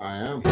I am.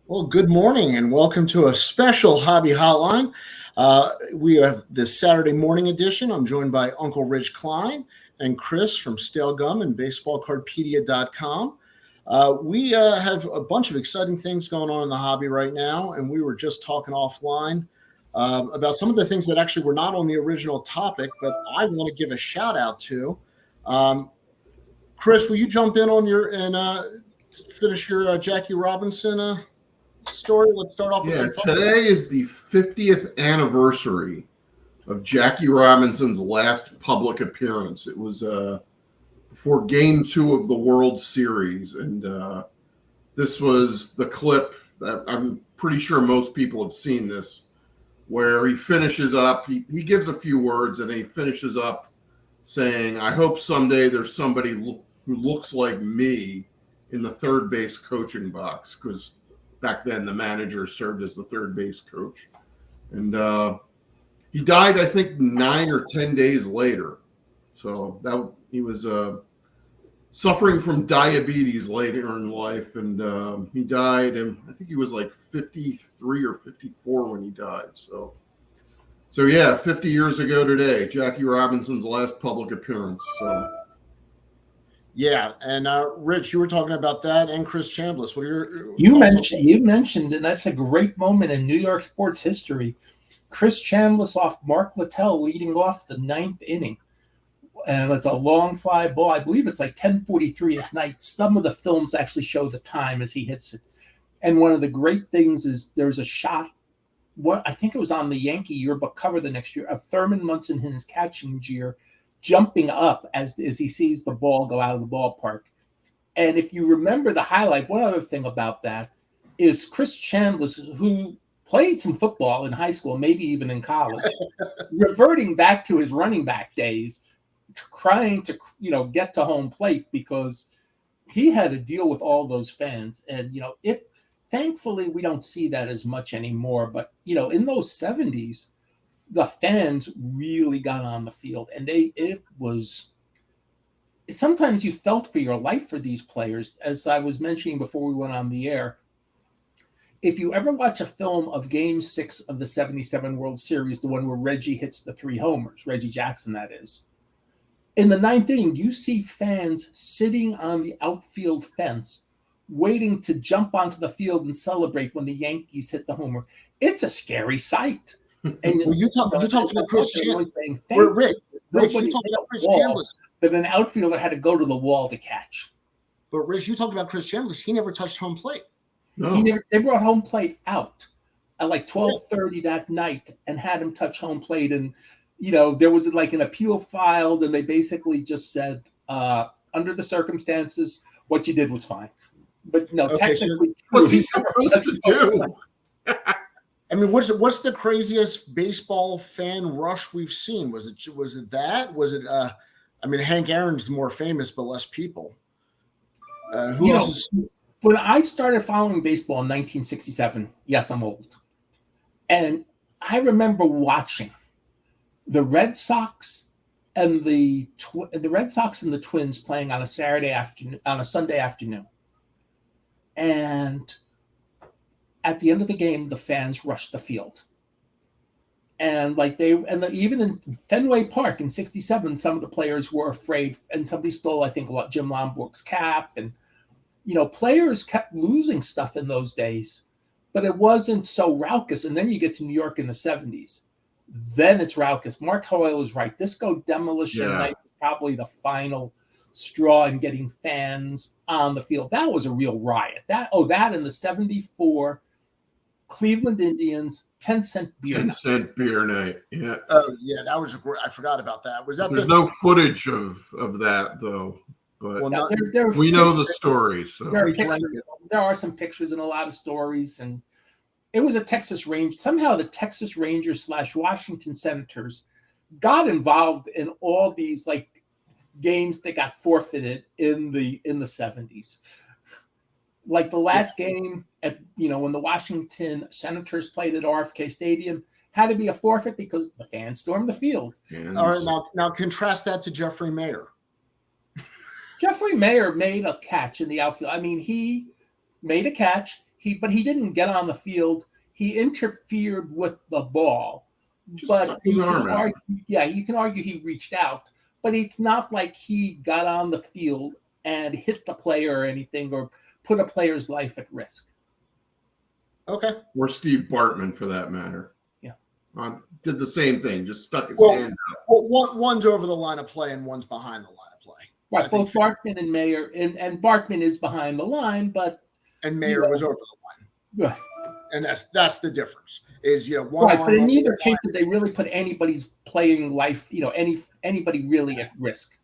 Well, good morning and welcome to a special Hobby Hotline. We have this Saturday morning edition. I'm joined by Uncle Rich Klein and Chris from Stale Gum and BaseballCardpedia.com. We have a bunch of exciting things going on in the hobby right now, and we were just talking offline about some of the things that actually were not on the original topic, but I want to give a shout out to. Chris, will you jump in on your and finish your Jackie Robinson story? Let's start off with some fun. Today is the 50th anniversary of Jackie Robinson's last public appearance. It was before Game 2 of the World Series, and this was the clip that I'm pretty sure most people have seen this, where he finishes up, he gives a few words, and he finishes up saying, "I hope someday there's somebody who looks like me in the third base coaching box," because back then, the manager served as the third base coach. And he died, I think, 9 or 10 days later. So he was suffering from diabetes later in life. And he died, and I think he was like 53 or 54 when he died. So yeah, 50 years ago today, Jackie Robinson's last public appearance. So. Yeah, and Rich, you were talking about that, and Chris Chambliss. What are you mentioned, and that's a great moment in New York sports history. Chris Chambliss off Mark Littell leading off the 9th inning, and it's a long fly ball. I believe it's like 10:43 at night. Some of the films actually show the time as he hits it. And one of the great things is there's a shot. What I think it was on the Yankee yearbook cover the next year of Thurman Munson in his catching gear, jumping up as he sees the ball go out of the ballpark. And if you remember the highlight, one other thing about that is Chris Chambliss, who played some football in high school, maybe even in college, reverting back to his running back days, trying to, get to home plate because he had to deal with all those fans. And, thankfully we don't see that as much anymore. But, in those 70s, the fans really got on the field, and it was sometimes you felt for your life for these players. As I was mentioning before we went on the air, if you ever watch a film of Game 6 of the 77 World Series, the one where Reggie hits the 3 homers, Reggie Jackson, that is, in the 9th inning, you see fans sitting on the outfield fence waiting to jump onto the field and celebrate when the Yankees hit the homer. It's a scary sight. And you talked about Chris Chambliss. Rick, you talked about Chris Chambliss. That an outfielder had to go to the wall to catch. But Rich, you talked about Chris Chambliss. He never touched home plate. No. They brought home plate out at like 12:30 that night and had him touch home plate. And, there was like an appeal filed, and they basically just said, under the circumstances, what you did was fine. But no, technically. So what's he supposed to do? I mean, what's the craziest baseball fan rush we've seen? Was it that? Was it? Hank Aaron's more famous, but less people. Who else is? When I started following baseball in 1967, yes, I'm old, and I remember watching the Red Sox and the Twins playing on a Sunday afternoon, and at the end of the game, the fans rushed the field. And even in Fenway Park in 67, some of the players were afraid, and somebody stole, I think, Jim Lomborg's cap. And, players kept losing stuff in those days, but it wasn't so raucous. And then you get to New York in the 70s. Then it's raucous. Mark Hoyle is right. Disco Demolition Night was probably the final straw in getting fans on the field. That was a real riot. That in the 74 Cleveland Indians 10-cent beer. 10-cent beer night. Yeah. Oh yeah, that was I forgot about that. Was that? There's no footage of that though. but Well, we know the stories. So. There are some pictures and a lot of stories, and it was a Texas Ranger. Somehow the Texas Rangers / Washington Senators got involved in all these like games that got forfeited in the 70s. Like the last game at when the Washington Senators played at RFK Stadium had to be a forfeit because the fans stormed the field. All right, now contrast that to Jeffrey Mayer. Jeffrey Mayer made a catch in the outfield. I mean, he made a catch. But he didn't get on the field. He interfered with the ball. But you can argue he reached out. But it's not like he got on the field and hit the player or anything or put a player's life at risk. Okay. Or Steve Bartman, for that matter. Yeah. Did the same thing, just stuck his hand out. Well, one's over the line of play and one's behind the line of play. Right, both Bartman and Mayer. And Bartman is behind the line, but... And Mayer was over the line. Right. And that's the difference. Is one right, but in neither case did they really put anybody's playing life, anybody really at risk.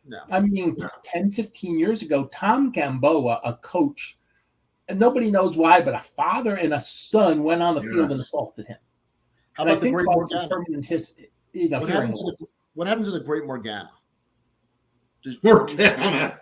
No. I mean, 10, 15 years ago, Tom Gamboa, a coach, and nobody knows why, but a father and a son went on the field and assaulted him. How about the Great Morgana? What happened to the Great Morgana? Morgana.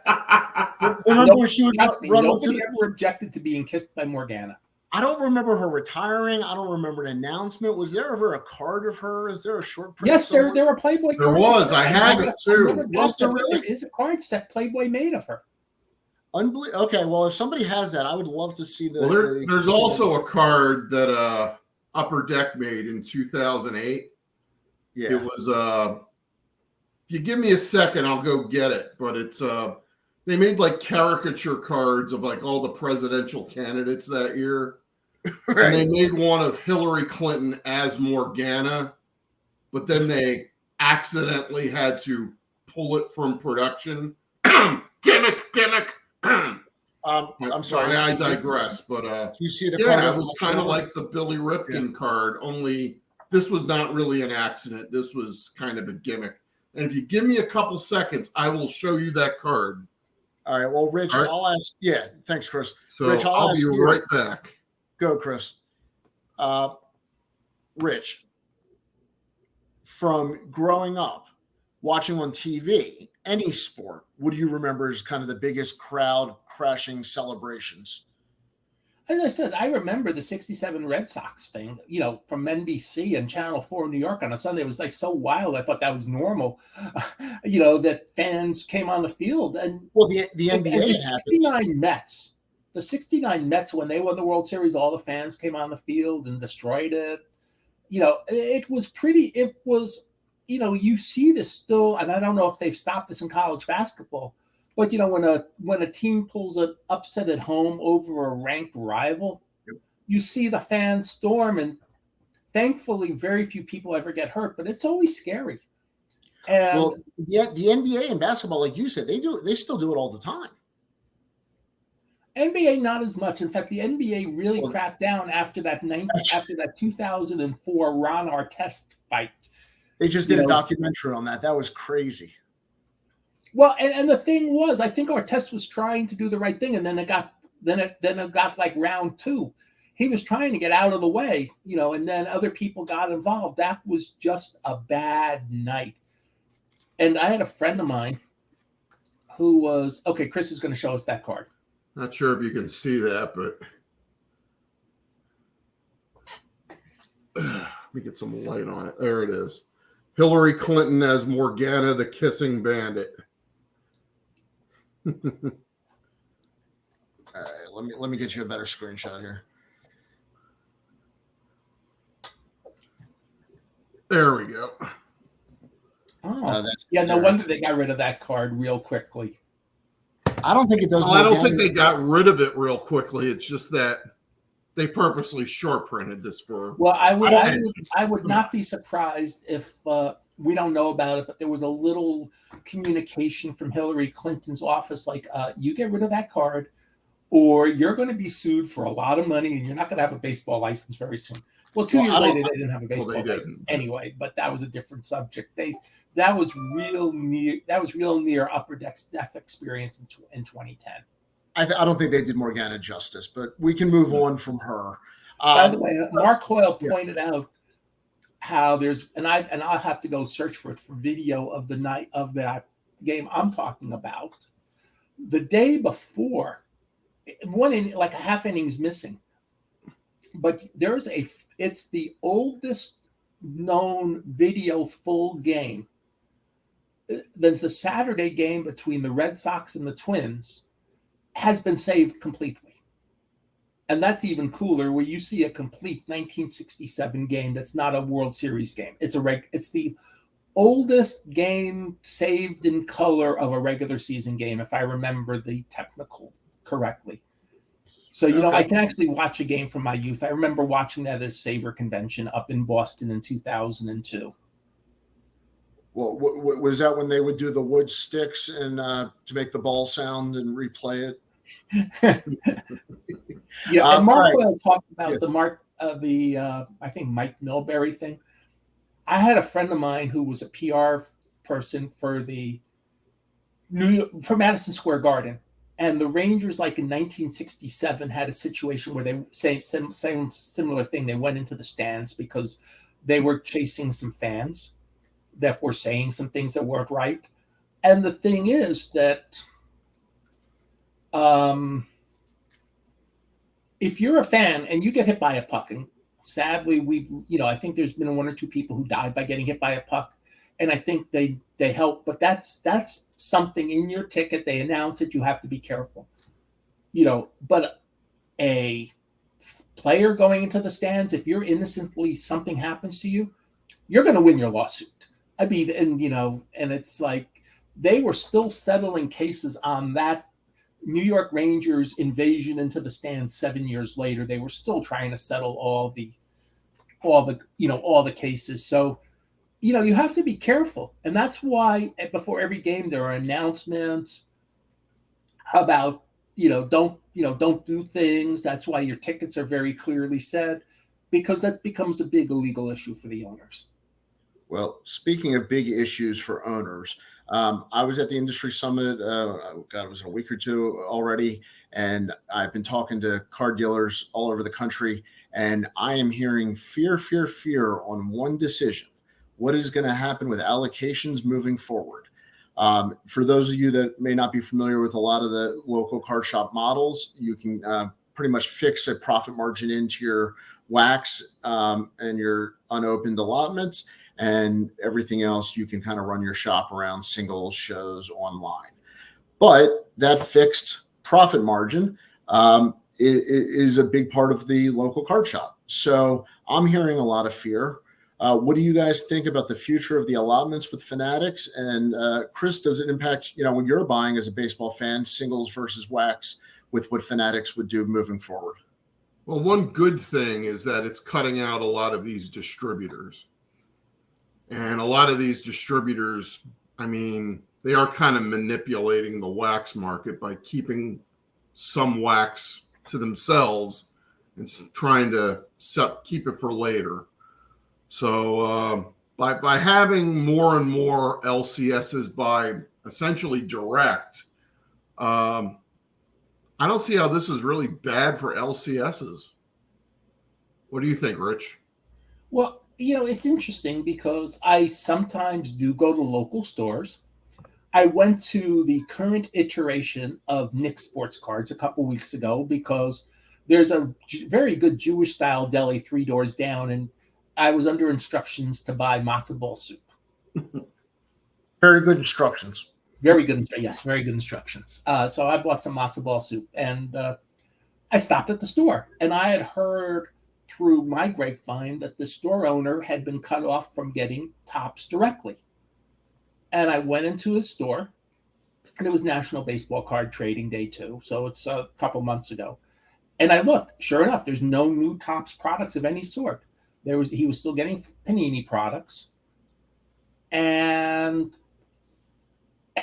Remember she would nobody ever objected to being kissed by Morgana. I don't remember her retiring. I don't remember an announcement. Was there ever a card of her? Is there a short print? Yes, there were Playboy cards. There was. I had it too. There is a card set Playboy made of her. Unbelievable. Okay, well, if somebody has that, I would love to see the. Well, there's also a card that Upper Deck made in 2008. Yeah. It was. If you give me a second, I'll go get it. But it's. They made like caricature cards of like all the presidential candidates that year. Right. And they made one of Hillary Clinton as Morgana, but then they accidentally had to pull it from production. Gimmick. I'm sorry. I digress, but you see the card it was kind of like the Billy Ripken card, only this was not really an accident. This was kind of a gimmick. And if you give me a couple seconds, I will show you that card. All right. Well, Rich, right. I'll ask. Yeah. Thanks, Chris. So Rich, I'll be right back. Go, Chris. Rich, from growing up, watching on TV, any sport, what do you remember as kind of the biggest crowd crashing celebrations? As I said, I remember the 67 Red Sox thing, from NBC and Channel 4 in New York on a Sunday. It was like so wild. I thought that was normal, that fans came on the field. And well, the NBA the 69 Mets, when they won the World Series, all the fans came on the field and destroyed it. You see this still, and I don't know if they've stopped this in college basketball. But when a team pulls an upset at home over a ranked rival, you see the fans storm, and thankfully, very few people ever get hurt. But it's always scary. And the NBA and basketball, like you said, they still do it all the time. NBA not as much. In fact, the NBA really cracked down after that 2004 Ron Artest fight. They just did a documentary on that. That was crazy. Well, and the thing was, I think Artest was trying to do the right thing, and then it got like round two. He was trying to get out of the way, and then other people got involved. That was just a bad night. And I had a friend of mine who was Chris is going to show us that card. Not sure if you can see that, but let me get some light on it. There it is. Hillary Clinton as Morgana, the kissing bandit. All right, let me get you a better screenshot here. There we go. Oh, no wonder they got rid of that card real quickly. I don't think it does. I don't think they got rid of it real quickly. It's just that they purposely short printed this for. Well, I would not be surprised if we don't know about it, but there was a little communication from Hillary Clinton's office, like, you get rid of that card, or you're going to be sued for a lot of money and you're not going to have a baseball license very soon. Well, 2 years later, they didn't have a baseball license anyway, but that was a different subject. That was real near upper death experience in 2010. I don't think they did Morgana justice, but we can move on from her. By the way, Mark Hoyle pointed out how there's, and I'll have to go search for video of the night of that game I'm talking about. The day before, like a half inning's missing, but it's the oldest known video full game. There's the Saturday game between the Red Sox and the Twins has been saved completely. And that's even cooler, where you see a complete 1967 game that's not a World Series game. It's the oldest game saved in color of a regular season game, if I remember the technical correctly. So, I can actually watch a game from my youth. I remember watching that at a Sabre convention up in Boston in 2002. Well, was that when they would do the wood sticks and to make the ball sound and replay it? Yeah, and Mark Hoyle talks about I think Mike Milbury thing. I had a friend of mine who was a PR person for for Madison Square Garden, and the Rangers, like in 1967, had a situation where they say same similar thing. They went into the stands because they were chasing some fans that were saying some things that weren't right. And the thing is that if you're a fan and you get hit by a puck, and sadly I think there's been one or two people who died by getting hit by a puck, and I think they help, but that's something in your ticket. They announce it, you have to be careful. But a player going into the stands, if you're innocently, something happens to you, you're going to win your lawsuit. I mean, and it's like they were still settling cases on that New York Rangers invasion into the stands 7 years later. They were still trying to settle all the cases. So, you have to be careful. And that's why before every game, there are announcements about, don't do things. That's why your tickets are very clearly said, because that becomes a big illegal issue for the owners. Well, speaking of big issues for owners, I was at the industry summit. It was a week or two already, and I've been talking to car dealers all over the country, and I am hearing fear on one decision. What is going to happen with allocations moving forward? For those of you that may not be familiar with a lot of the local car shop models, you can pretty much fix a profit margin into your wax and your unopened allotments. And everything else, you can kind of run your shop around singles, shows, online. But that fixed profit margin is a big part of the local card shop. So I'm hearing a lot of fear. What do you guys think about the future of the allotments with Fanatics? And Chris, does it impact, when you're buying as a baseball fan, singles versus wax with what Fanatics would do moving forward? Well, one good thing is that it's cutting out a lot of these distributors. And a lot of these distributors, they are kind of manipulating the wax market by keeping some wax to themselves and trying to keep it for later. So by having more and more LCSs by essentially direct, I don't see how this is really bad for LCSs. What do you think, Rich? Well, it's interesting because I sometimes do go to local stores. I went to the current iteration of Nick's Sports Cards a couple weeks ago because there's a very good Jewish style deli 3 doors down, and I was under instructions to buy matzo ball soup. Very good instructions. Very good. Yes, very good instructions. So I bought some matzo ball soup, and I stopped at the store, and I had heard through my grapevine that the store owner had been cut off from getting Topps directly. And I went into his store, and it was National Baseball Card Trading Day too. So it's a couple months ago. And I looked, sure enough, there's no new Topps products of any sort. He was still getting Panini products. And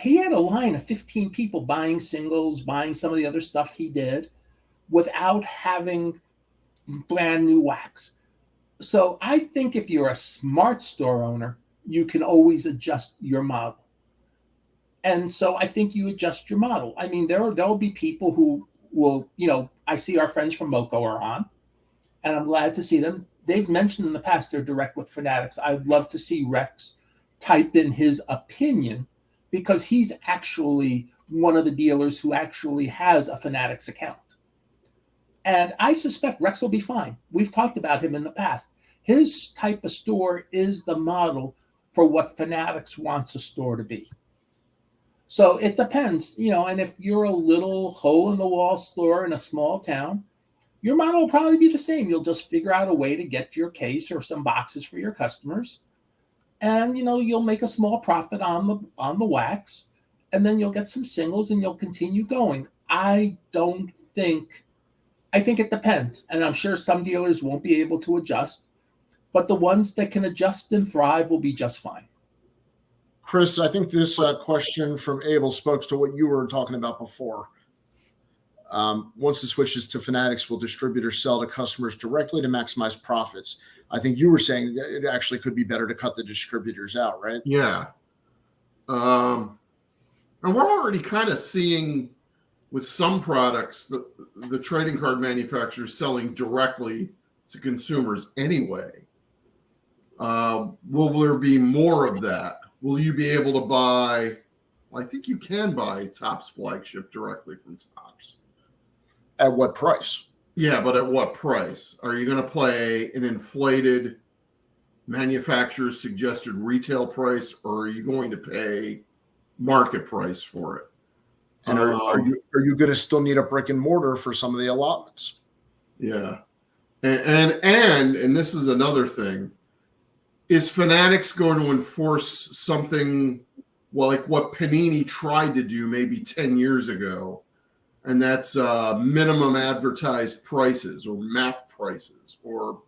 he had a line of 15 people buying singles, buying some of the other stuff he did without having brand new wax. So I think if you're a smart store owner, you can always adjust your model. And so I think you adjust your model. I mean, there'll be people who will, I see our friends from Moco are on, and I'm glad to see them. They've mentioned in the past they're direct with Fanatics. I'd love to see Rex type in his opinion, because he's actually one of the dealers who actually has a Fanatics account. And I suspect Rex will be fine. We've talked about him in the past. His type of store is the model for what Fanatics wants a store to be. So it depends, and if you're a little hole-in-the-wall store in a small town, your model will probably be the same. You'll just figure out a way to get your case or some boxes for your customers. And, you'll make a small profit on the wax, and then you'll get some singles and you'll continue going. I think it depends. And I'm sure some dealers won't be able to adjust, but the ones that can adjust and thrive will be just fine. Chris, I think this question from Abel spoke to what you were talking about before. Once it switches to Fanatics, will distributors sell to customers directly to maximize profits? I think you were saying that it actually could be better to cut the distributors out, right? Yeah. And we're already kind of seeing with some products the trading card manufacturers selling directly to consumers anyway. Will there be more of that? Will you be able to buy? Well, I think you can buy Topps flagship directly from Topps. At what price? Yeah, but at what price? Are you going to pay an inflated manufacturer's suggested retail price, or are you going to pay market price for it? And are you going to still need a brick and mortar for some of the allotments? Yeah, and this is another thing. Is Fanatics going to enforce something like what Panini tried to do maybe 10 years ago? And that's minimum advertised prices or MAP prices, or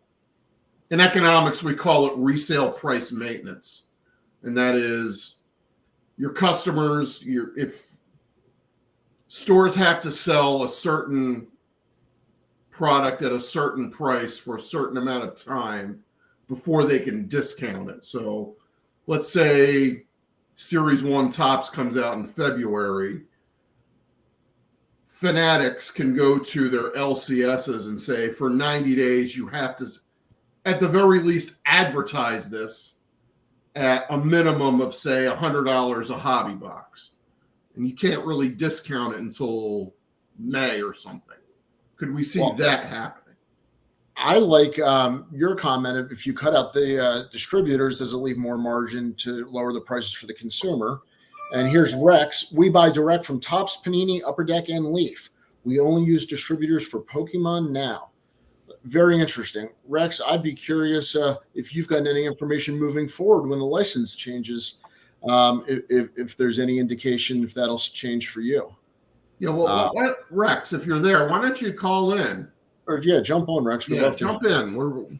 in economics, we call it resale price maintenance. And that is your customers, if stores have to sell a certain product at a certain price for a certain amount of time before they can discount it. So let's say Series 1 Topps comes out in February. Fanatics can go to their LCSs and say, for 90 days, you have to, at the very least, advertise this at a minimum of, say, $100 a hobby box. And you can't really discount it until May or something. Could we see that happening? I like your comment. If you cut out the distributors, does it leave more margin to lower the prices for the consumer? And here's Rex. We buy direct from Topps, Panini, Upper Deck, and Leaf. We only use distributors for Pokemon now. Very interesting. Rex, I'd be curious if you've got any information moving forward when the license changes, if there's any indication if that'll change for you. Yeah, well, Rex, if you're there, why don't you call in? Or jump on, Rex. Jump in.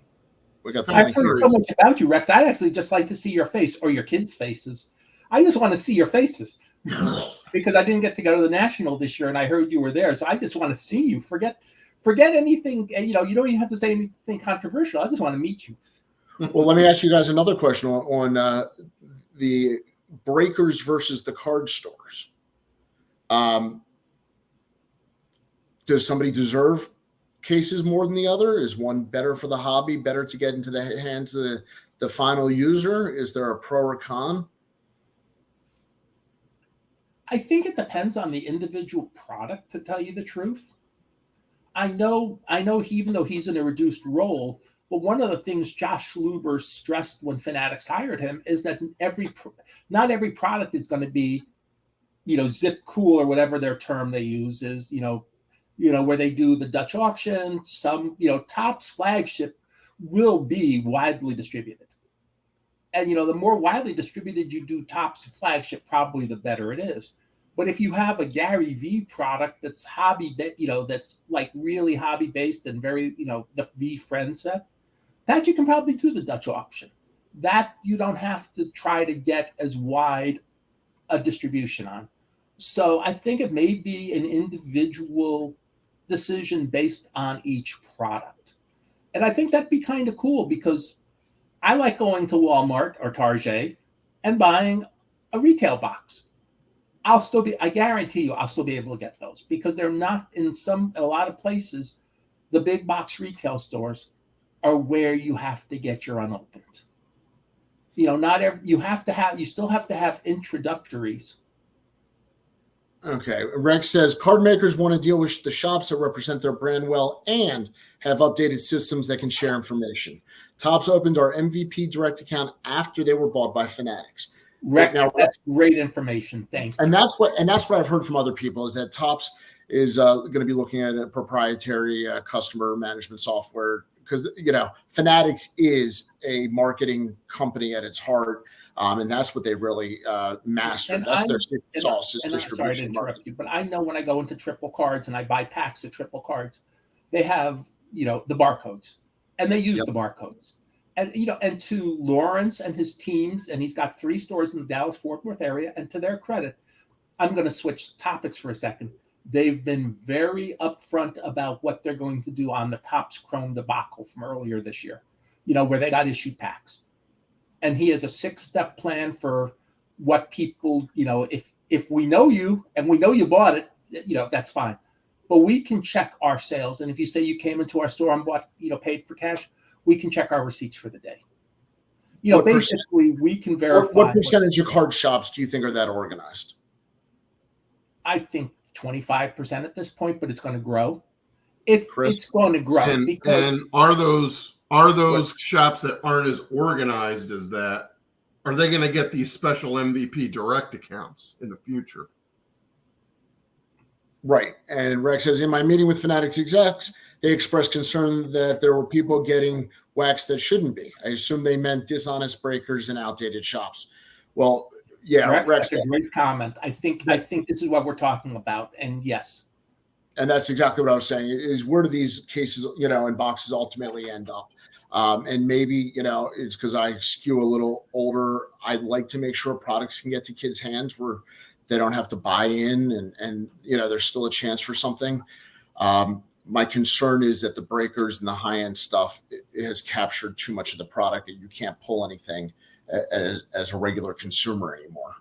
We got I've heard so much about you, Rex. I'd actually just like to see your face or your kids' faces. I just want to see your faces because I didn't get to go to the National this year, and I heard you were there. So I just want to see you. Forget anything. You don't even have to say anything controversial. I just want to meet you. Well, let me ask you guys another question on the breakers versus the card stores. Does somebody deserve cases more than the other? Is one better for the hobby, better to get into the hands of the final user? Is there a pro or con? I think it depends on the individual product, to tell you the truth. I know even though he's in a reduced role, but one of the things Josh Luber stressed when Fanatics hired him is that not every product is going to be, zip cool or whatever their term they use is, where they do the Dutch auction. Some, Topps flagship will be widely distributed. And, the more widely distributed you do Topps flagship, probably the better it is. But if you have a Gary V product that's hobby, that's like really hobby based and very, the V friend set, that you can probably do the Dutch auction. That you don't have to try to get as wide a distribution on. So I think it may be an individual decision based on each product. And I think that'd be kind of cool because I like going to Walmart or Target and buying a retail box. I guarantee you, I'll still be able to get those because they're not in a lot of places. The big box retail stores are where you have to get your unopened. You still have to have introductories. Okay. Rex says card makers want to deal with the shops that represent their brand well and have updated systems that can share information. Topps opened our MVP direct account after they were bought by Fanatics. Rex, that's great information. Thank you. And that's what I've heard from other people is that Topps is going to be looking at a proprietary customer management software because Fanatics is a marketing company at its heart. And that's what they've really mastered. That's their secret sauce is distribution. Sorry to interrupt you, but I know when I go into Triple Cards and I buy packs of Triple Cards, they have the barcodes, and they use the barcodes. And and to Lawrence and his teams, and he's got 3 stores in the Dallas-Fort Worth area. And to their credit, I'm going to switch topics for a second. They've been very upfront about what they're going to do on the Topps Chrome debacle from earlier this year. Where they got issued packs. And he has a 6-step plan for what people, if we know you and we know you bought it, that's fine. But we can check our sales. And if you say you came into our store and bought, paid for cash, we can check our receipts for the day. Basically we can verify. What percentage of card shops do you think are that organized? I think 25% at this point, but it's going to grow. It's going to grow. And are those shops that aren't as organized as that, are they going to get these special MVP direct accounts in the future? Right. And Rex says, in my meeting with Fanatics execs, they expressed concern that there were people getting waxed that shouldn't be. I assume they meant dishonest breakers and outdated shops. Well, yeah, Rex, that's a great comment. I think this is what we're talking about. And yes. And that's exactly what I was saying is where do these cases, in boxes ultimately end up? And maybe, it's because I skew a little older. I'd like to make sure products can get to kids' hands where they don't have to buy in and there's still a chance for something. My concern is that the breakers and the high-end stuff it has captured too much of the product that you can't pull anything as a regular consumer anymore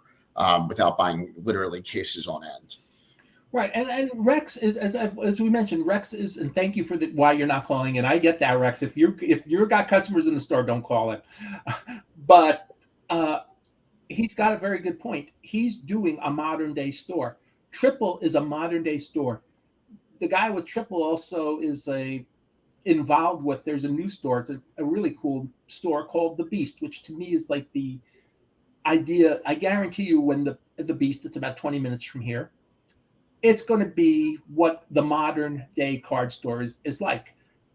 without buying literally cases on end. Right, and Rex is as we mentioned, Rex is, and thank you for why you're not calling in. I get that, Rex. If you've got customers in the store, don't call it. But he's got a very good point. He's doing a modern day store. Triple is a modern day store. The guy with Triple also is involved with. There's a new store. It's a really cool store called The Beast, which to me is like the idea. I guarantee you, when the Beast, it's about 20 minutes from here. It's going to be what the modern day card store is like.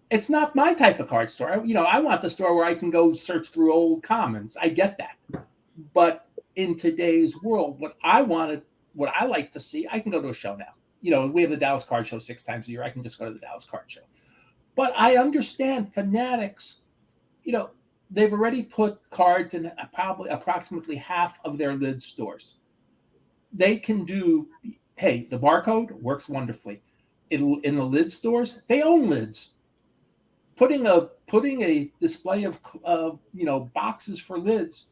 It's not my type of card store. I want the store where I can go search through old commons. I get that. But in today's world, what I like to see, I can go to a show now. We have the Dallas Card Show 6 times a year. I can just go to the Dallas Card Show. But I understand Fanatics, they've already put cards in probably approximately half of their lid stores. They can do... Hey, the barcode works wonderfully. In the lid stores, they own lids. Putting a display of boxes for lids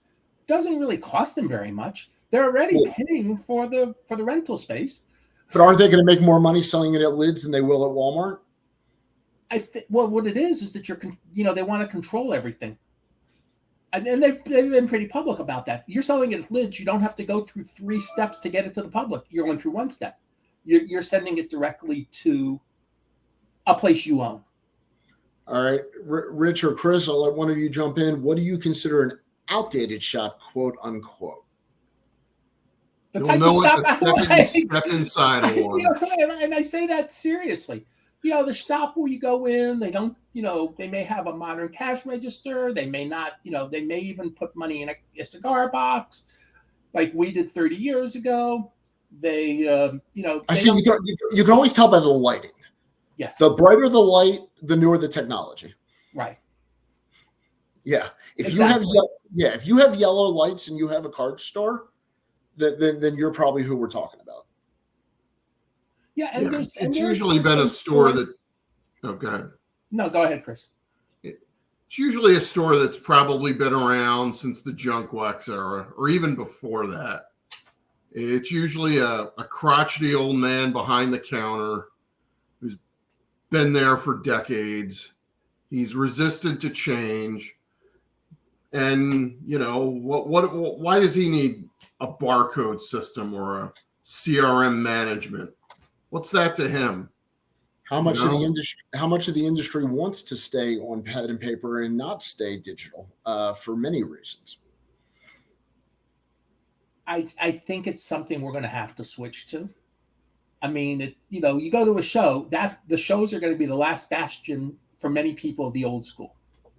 doesn't really cost them very much. They're already paying for the rental space. But aren't they going to make more money selling it at lids than they will at Walmart? Well, what it is that they want to control everything. And they've been pretty public about that. You're selling it at lids. You don't have to go through 3 steps to get it to the public. You're going through 1 step. You're sending it directly to a place you own. All right. Rich or Chris, I'll let one of you jump in. What do you consider an outdated shop, quote unquote? You'll know it the second you step inside of one. And I say that seriously. The shop where you go in, they don't, they may have a modern cash register. They may not, they may even put money in a cigar box like we did 30 years ago. I see you can always tell by the lighting. Yes. The brighter the light, the newer the technology. Right. Yeah. If you have yellow lights and you have a card store, then you're probably who we're talking about. Yeah, and it's usually been a store that. Oh, go ahead. No, go ahead, Chris. It's usually a store that's probably been around since the junk wax era, or even before that. It's usually a crotchety old man behind the counter who's been there for decades. He's resistant to change. And, why does he need a barcode system or a CRM management? What's that to him? How much of the industry wants to stay on pen and paper and not stay digital for many reasons? I think it's something we're going to have to switch to. I mean, you go to a show, that the shows are going to be the last bastion for many people of the old school.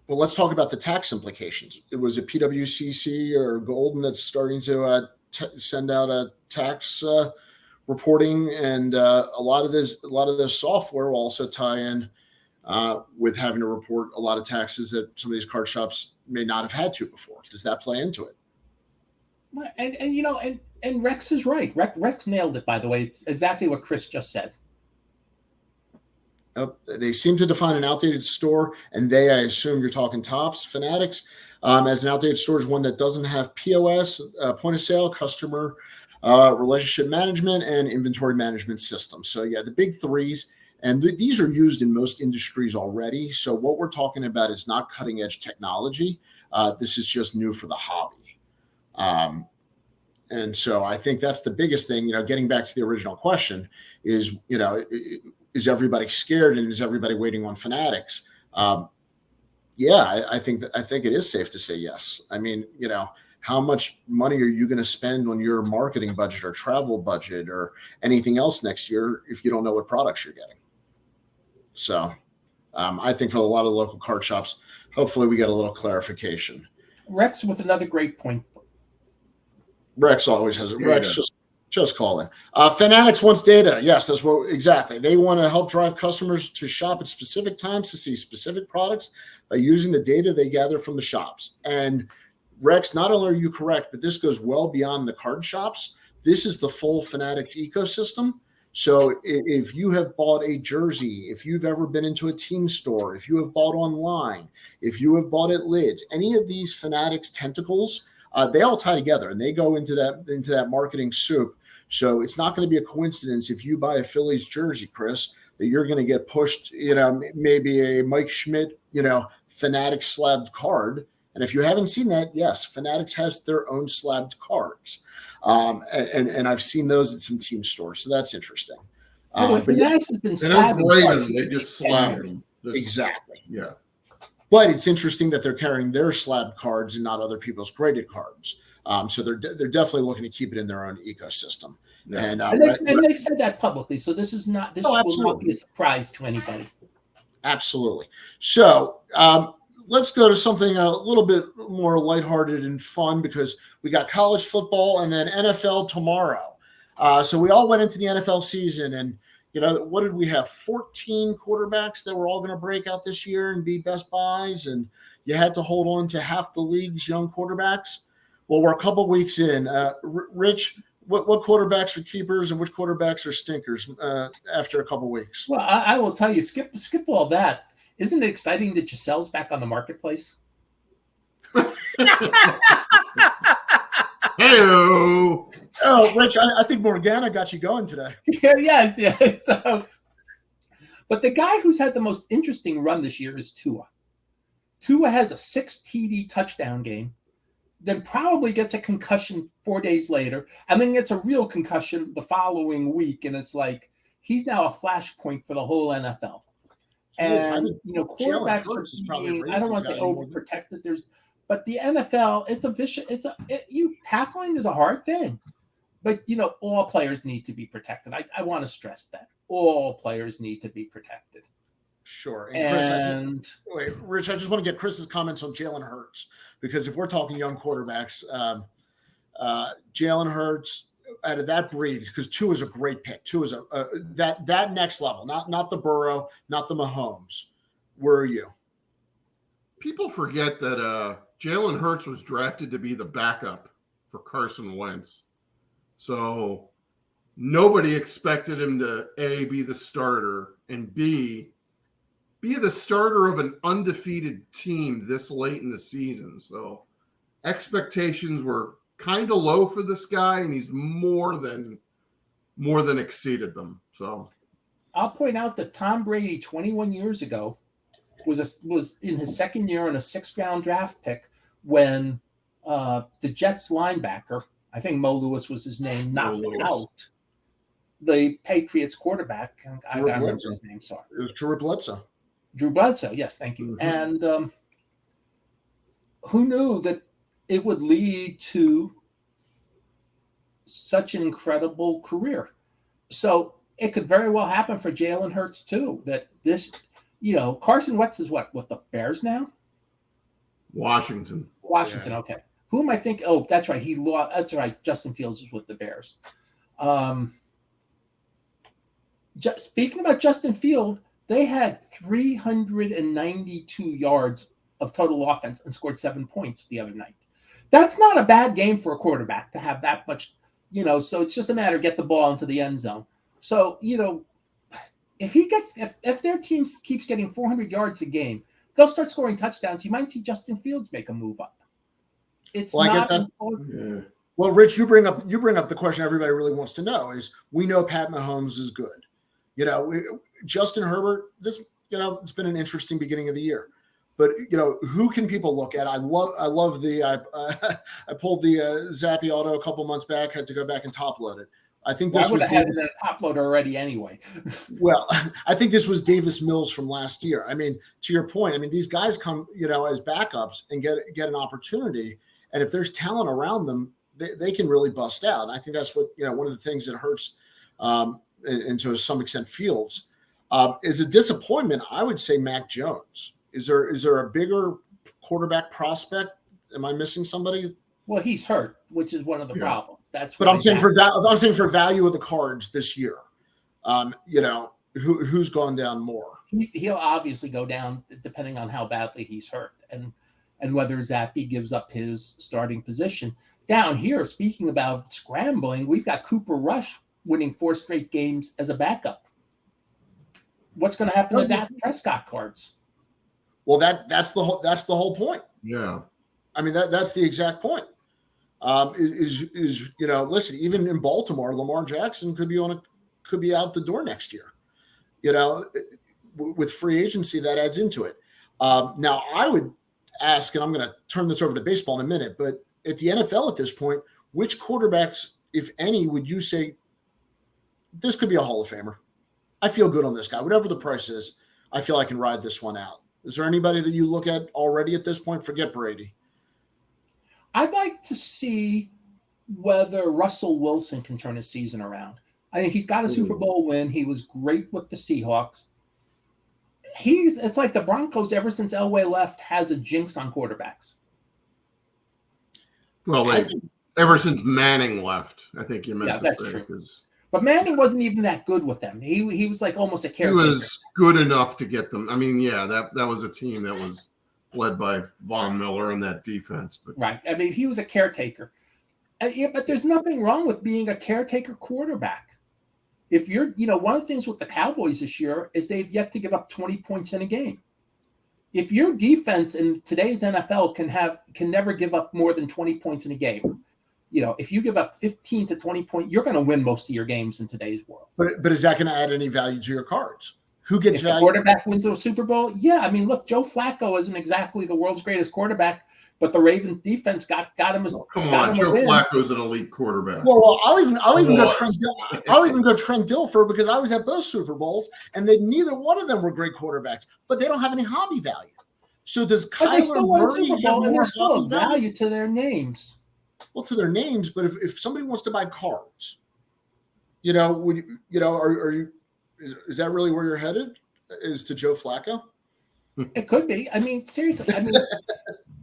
Well, let's talk about the tax implications. It was a PWCC or Golden that's starting to send out a tax reporting, and a lot of this software will also tie in with having to report a lot of taxes that some of these card shops may not have had to before. Does that play into it? And Rex is right. Rex nailed it, by the way. It's exactly what Chris just said. They seem to define an outdated store, and I assume you're talking Tops, Fanatics, as an outdated store is one that doesn't have POS, point of sale, customer relationship management, and inventory management system. So yeah, the big threes, and these are used in most industries already. So what we're talking about is not cutting edge technology. This is just new for the hobby. And so I think that's the biggest thing, getting back to the original question is, is everybody scared and is everybody waiting on Fanatics? Yeah, I think it is safe to say yes. I mean, how much money are you going to spend on your marketing budget or travel budget or anything else next year if you don't know what products you're getting? So I think for a lot of local card shops, hopefully we get a little clarification. Rex with another great point. Rex always has it. Rex, just call in. Fanatics wants data. Yes, that's what exactly. They want to help drive customers to shop at specific times to see specific products by using the data they gather from the shops. And Rex, not only are you correct, but this goes well beyond the card shops. This is the full Fanatics ecosystem. So if you have bought a jersey, if you've ever been into a team store, if you have bought online, if you have bought at Lids, any of these Fanatics tentacles, they all tie together and they go into that marketing soup. So it's not going to be a coincidence if you buy a Phillies jersey, Chris, that you're going to get pushed, maybe a Mike Schmidt, Fanatics slabbed card. And if you haven't seen that, yes, Fanatics has their own slabbed cards. And I've seen those at some team stores. So that's interesting. Fanatics has been slabbed. They just slab them. Exactly. Yeah. But it's interesting that they're carrying their slabbed cards and not other people's graded cards. So they're definitely looking to keep it in their own ecosystem. Yeah. And they've said that publicly. So this will not be a surprise to anybody. Absolutely. So let's go to something a little bit more lighthearted and fun because we got college football and then NFL tomorrow. So we all went into the NFL season and, what did we have? 14 quarterbacks that were all going to break out this year and be best buys. And you had to hold on to half the league's young quarterbacks. Well, we're a couple of weeks in. Rich, what quarterbacks are keepers and which quarterbacks are stinkers after a couple of weeks? Well, I will tell you, skip all that. Isn't it exciting that Giselle's back on the marketplace? Hello. Oh, Rich, I think Morgana got you going today. Yeah. So, but the guy who's had the most interesting run this year is Tua. Tua has a 6 TD touchdown game, then probably gets a concussion 4 days later, and then gets a real concussion the following week. And it's like he's now a flashpoint for the whole NFL. And quarterbacks are being, I don't want to say overprotected. But the NFL, it's a vicious. Tackling is a hard thing, but all players need to be protected. I want to stress that all players need to be protected. Sure. And Chris, Rich, I just want to get Chris's comments on Jalen Hurts because if we're talking young quarterbacks, Jalen Hurts out of that breed, because Tua is a great pick. Tua is that next level, not the Burrow, not the Mahomes. Where are you? People forget that Jalen Hurts was drafted to be the backup for Carson Wentz. So nobody expected him to A, be the starter, and B, be the starter of an undefeated team this late in the season. So expectations were kind of low for this guy, and he's more than exceeded them. So I'll point out that Tom Brady 21 years ago was in his second year on a 6th-round draft pick when the Jets linebacker, I think Mo Lewis was his name, knocked out the Patriots quarterback. I got to remember his name. Sorry, it was Drew Bledsoe. Drew Bledsoe, yes, thank you. Mm-hmm. And who knew that it would lead to such an incredible career? So it could very well happen for Jalen Hurts too. That this, Carson Wentz is what the Bears now? Washington. Yeah. Okay. Who am I thinking? Oh, that's right. He lost. That's right. Justin Fields is with the Bears. Speaking about Justin Fields, they had 392 yards of total offense and scored 7 points the other night. That's not a bad game for a quarterback to have that much, so it's just a matter of get the ball into the end zone. So, if their team keeps getting 400 yards a game, they'll start scoring touchdowns. You might see Justin Fields make a move up. It's Well, Rich, you bring up the question everybody really wants to know is we know Pat Mahomes is good. Justin Herbert, it's been an interesting beginning of the year. But who can people look at? I love the I pulled the Zappy Auto a couple months back, had to go back and top load it. I think this was had it in a top loader already anyway. Well, I think this was Davis Mills from last year. I mean, to your point, I mean these guys come as backups and get an opportunity, and if there's talent around them, they can really bust out. And I think that's what one of the things that hurts, and to some extent Fields, is a disappointment. I would say Mac Jones. Is there a bigger quarterback prospect? Am I missing somebody? Well, he's hurt, which is one of the problems. That's but I'm saying for value of the cards this year. Who's gone down more? He'll obviously go down depending on how badly he's hurt and whether Zappy gives up his starting position. Down here, speaking about scrambling, we've got Cooper Rush winning 4 straight games as a backup. What's going to happen to Dak Prescott cards? Well, that's the whole point. Yeah, I mean that's the exact point. Listen, even in Baltimore, Lamar Jackson could be out the door next year. With free agency that adds into it. Now I would ask, and I'm going to turn this over to baseball in a minute, but at the NFL at this point, which quarterbacks, if any, would you say this could be a Hall of Famer? I feel good on this guy. Whatever the price is, I feel I can ride this one out. Is there anybody that you look at already at this point? Forget Brady. I'd like to see whether Russell Wilson can turn his season around. I think he's got a Super Bowl win. He was great with the Seahawks. It's like the Broncos, ever since Elway left, has a jinx on quarterbacks. Well, ever since Manning left, I think you meant to say. True. But Manning wasn't even that good with them. He was like almost a caretaker. He was good enough to get them. I mean, that was a team that was led by Von Miller in that defense. But. Right. I mean, he was a caretaker. But there's nothing wrong with being a caretaker quarterback. If you're, one of the things with the Cowboys this year is they've yet to give up 20 points in a game. If your defense in today's NFL can never give up more than 20 points in a game, if you give up 15 to 20 points, you're going to win most of your games in today's world. But is that going to add any value to your cards? Who gets value? The quarterback wins the Super Bowl? Yeah. I mean, look, Joe Flacco isn't exactly the world's greatest quarterback, but the Ravens defense got him as come on. Joe Flacco's an elite quarterback. Well, I'll even go Trent Dilfer because I was at both Super Bowls and neither one of them were great quarterbacks, but they don't have any hobby value. So does Kyler they still won a Super Murray Bowl have and more there's still a value value to their names? Well, to their names, but if somebody wants to buy cards, is that really where you're headed? Is to Joe Flacco? It could be. I mean, seriously. I mean,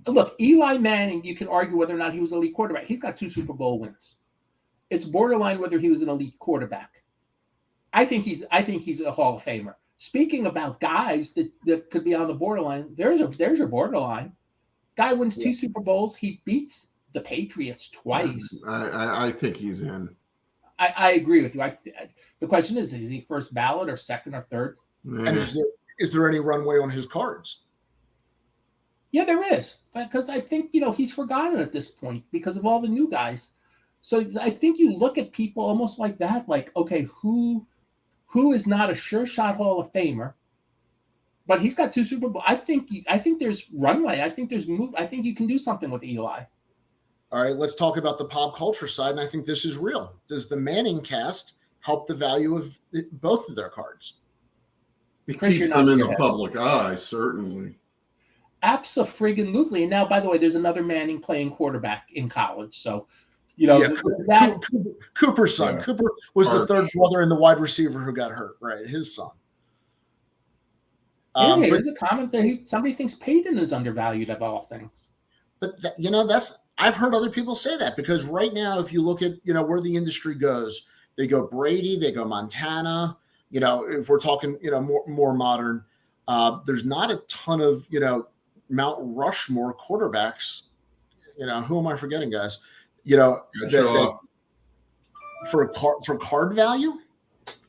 look, Eli Manning. You can argue whether or not he was an elite quarterback. He's got 2 Super Bowl wins. It's borderline whether he was an elite quarterback. I think he's a Hall of Famer. Speaking about guys that could be on the borderline, there's your borderline. Guy wins 2 Super Bowls. He beats the Patriots twice. I think he's in. I agree with you. The question is he first ballot or second or third? Yeah. And is there any runway on his cards? Yeah, there is, because I think he's forgotten at this point because of all the new guys. So I think you look at people almost like that, like, okay, who is not a sure shot Hall of Famer, but he's got 2 Super Bowl. I think there's runway. I think there's move. I think you can do something with Eli. All right, let's talk about the pop culture side, and I think this is real. Does the Manning cast help the value of both of their cards? It Chris, keeps you're not them in the here. public eye, certainly. Abso-friggin-lutely. And now, by the way, there's another Manning playing quarterback in college. So, that Cooper's son. Yeah. Cooper was the third brother and the wide receiver who got hurt, right? His son. There's a comment there. Somebody thinks Peyton is undervalued of all things. But that's I've heard other people say that, because right now, if you look at where the industry goes, they go Brady, they go Montana. If we're talking more modern, there's not a ton of Mount Rushmore quarterbacks. Who am I forgetting, guys? For card value.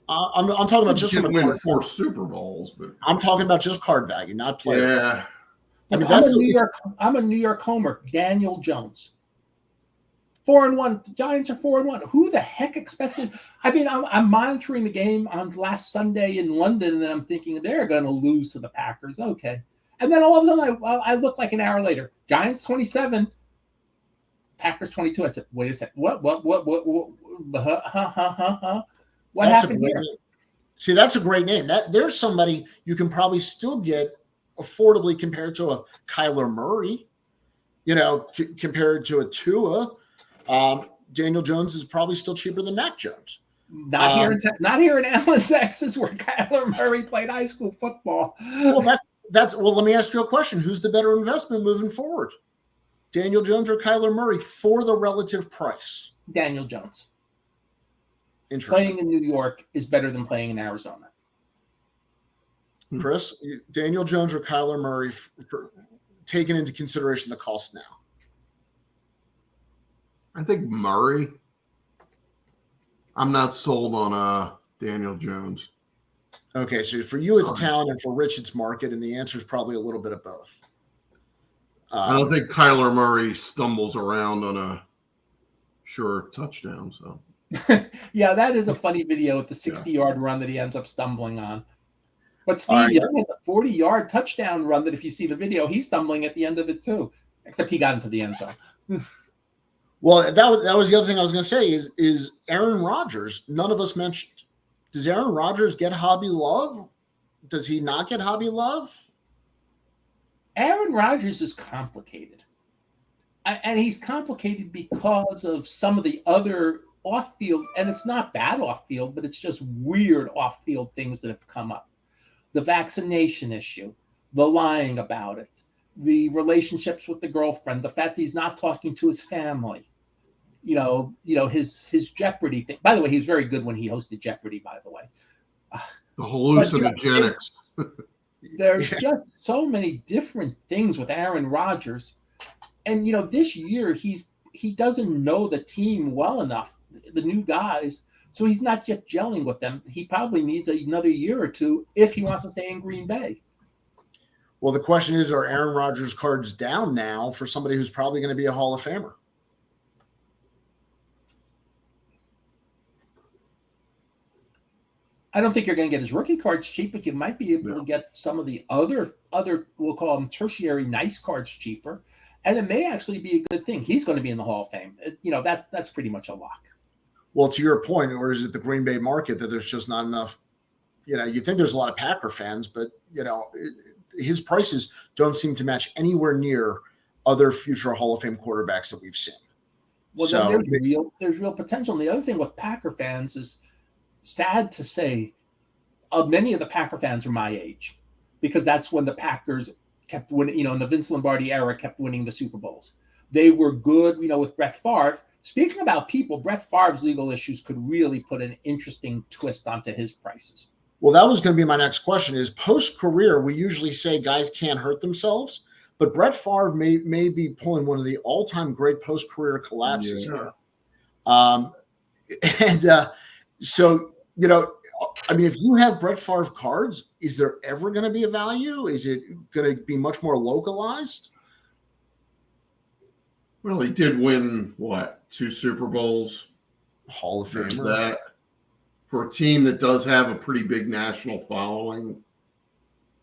I'm talking about just from a win card. 4 Super Bowls, but I'm talking about just card value, not player. yeah. I mean, I'm a New York homer. Daniel Jones, 4-1. The Giants are 4-1. Who the heck expected? I mean, I'm monitoring the game on last Sunday in London, and I'm thinking they're going to lose to the Packers. Okay, and then all of a sudden, I look like an hour later. Giants 27, Packers 22. I said, wait a second. What? What happened here? See, that's a great name. There's somebody you can probably still get affordably compared to a Kyler Murray, compared to a Tua. Daniel Jones is probably still cheaper than Mac Jones. Not here in Allen, Texas, where Kyler Murray played high school football. Well, let me ask you a question. Who's the better investment moving forward? Daniel Jones or Kyler Murray for the relative price? Daniel Jones. Interesting. Playing in New York is better than playing in Arizona. Chris, Daniel Jones or Kyler Murray, taking into consideration the cost now? I think Murray. I'm not sold on Daniel Jones. Okay, so for you it's talent, and for Rich it's market, and the answer is probably a little bit of both. I don't think Kyler Murray stumbles around on a sure touchdown. So yeah, that is a funny video with the 60-yard run that he ends up stumbling on. But Steve, right, the 40-yard touchdown run that if you see the video, he's stumbling at the end of it too. Except he got into the end zone. Well, that was the other thing I was going to say is Aaron Rodgers. None of us mentioned. Does Aaron Rodgers get hobby love? Does he not get hobby love? Aaron Rodgers is complicated. And he's complicated because of some of the other off-field, and it's not bad off-field, but it's just weird off-field things that have come up. The vaccination issue, the lying about it, the relationships with the girlfriend, the fact that he's not talking to his family, his Jeopardy thing. By the way, he was very good when he hosted Jeopardy, by the way. The hallucinogenics. There's just so many different things with Aaron Rodgers. And, this year he doesn't know the team well enough, the new guys, so he's not yet gelling with them. He probably needs another year or two if he wants to stay in Green Bay. Well, the question is, are Aaron Rodgers' cards down now for somebody who's probably going to be a Hall of Famer? I don't think you're going to get his rookie cards cheap, but you might be able to get some of the other we'll call them tertiary nice cards cheaper. And it may actually be a good thing. He's going to be in the Hall of Fame. That's pretty much a lock. Well, to your point, or is it the Green Bay market that there's just not enough? You think there's a lot of Packer fans, but his prices don't seem to match anywhere near other future Hall of Fame quarterbacks that we've seen. Well, so, then there's real potential. And the other thing with Packer fans is, sad to say, many of the Packer fans are my age, because that's when the Packers kept winning, in the Vince Lombardi era, kept winning the Super Bowls. They were good, with Brett Favre. Speaking about people, Brett Favre's legal issues could really put an interesting twist onto his prices. Well, that was going to be my next question is post-career, we usually say guys can't hurt themselves, but Brett Favre may be pulling one of the all-time great post-career collapses here. And so, I mean, if you have Brett Favre cards, is there ever going to be a value? Is it going to be much more localized? Well, he did win, 2 Super Bowls? Hall of There's Famer. that. For a team that does have a pretty big national following,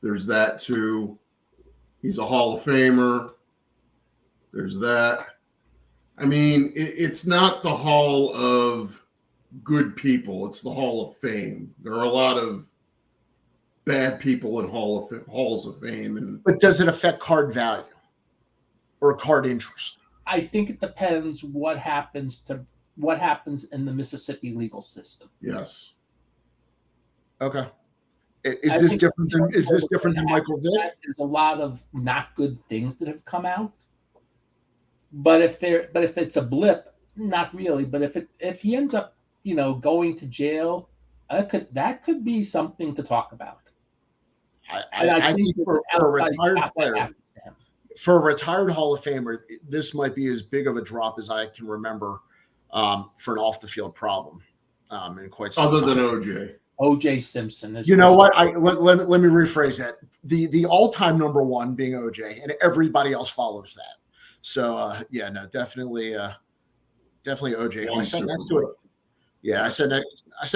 there's that too. He's a Hall of Famer. There's that. I mean, it's not the Hall of good people. It's the Hall of Fame. There are a lot of bad people in halls of fame. But does it affect card value or card interest? I think it depends what happens in the Mississippi legal system. Yes. Okay. Is this different than Michael Vick? There's a lot of not good things that have come out. But if it's a blip, not really. But if he ends up, going to jail, that could be something to talk about. I think for a retired player, for a retired Hall of Famer, this might be as big of a drop as I can remember for an off the field problem in quite some time. Other than O.J. Simpson. You know what? Let me rephrase that. The all-time number one being O.J. and everybody else follows that. So definitely O.J. I sat next to it. Yeah, I sat